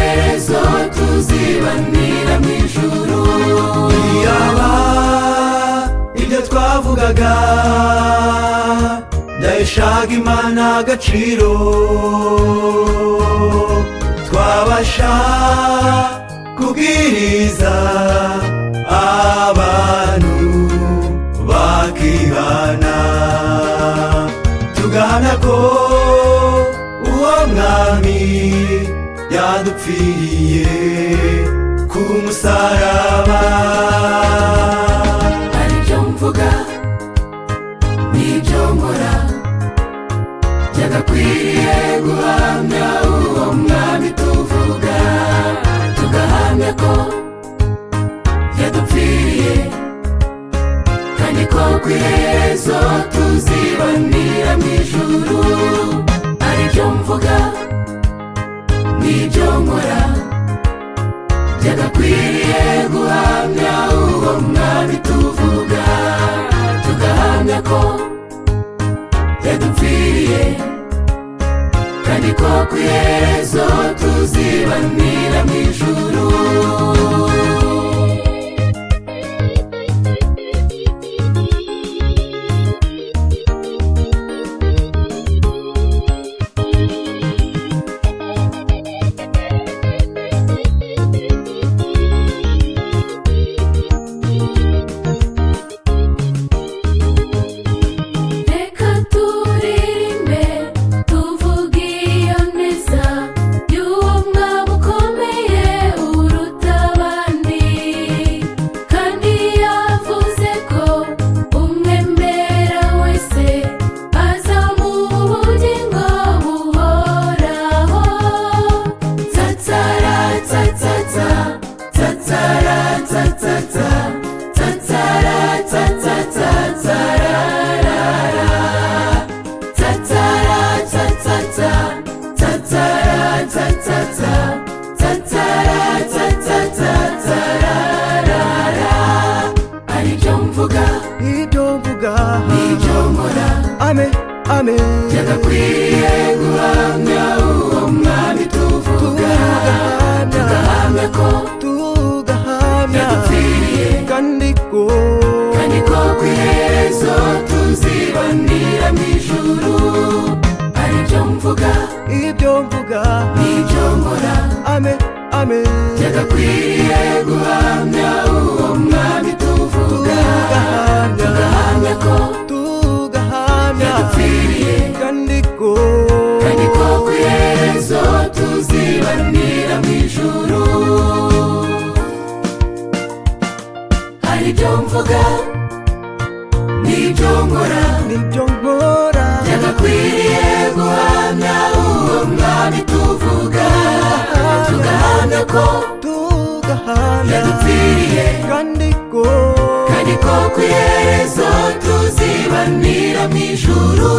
iherezo tuzibanira mu ijuru. Iyaba ibyo twavugaga byaheshaga Imana agaciro, twabasha kubwiriza abantu bakihana, tugahana ko uwo mwami yadupfiriye ku musaraba. Aribyo mvuga n'ibyo nkora byagakwiriye guhamya uwo mwami tuvuga, tugahamya ko yadupfiriye kandi ko ku iherezo tuzibanira mu ijuru. Aribyo mvuga n'ibyo nkora byagakwiriye guhamya uwo mwami tuvuga, tugahamya ko yadupfiriye kandi ko ku iherezo tuzibanira mu ijuru. Aribyo mvuga n'ibyo nkora byagakwiriye guhamya uwo mwami tuvuga, tugahamya ko yadupfiriye kandi ko ku iherezo tuzibanira mu ijuru. Aribyo mvuga n'ibyo nkora byagakwiriye guhamya uwo mwami tuvuga, tugahamya ko yadupfiriye kandi ko ku iherezo tuzibanira mu ijuru. Aribyo mvuga n'ibyo nkora byagakwiriye guhamya uwo mwami tuvuga, tugahamya ko yadupfiriye kandi ko ku iherezo tuzibanira mu ijuru.